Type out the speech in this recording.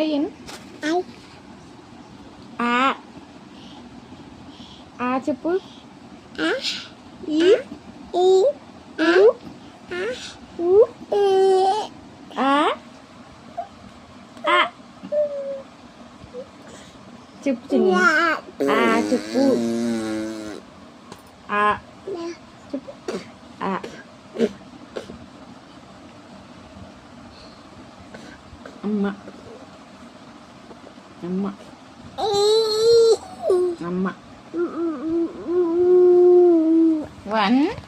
in. ఆ ఆ చెప్పు. ఈ ఆ ఆ చెప్పు చిన్ని. ఆ చెప్పు. ఆ చెప్పు. ఆ అమ్మ అమ్మ అమ్మ. 1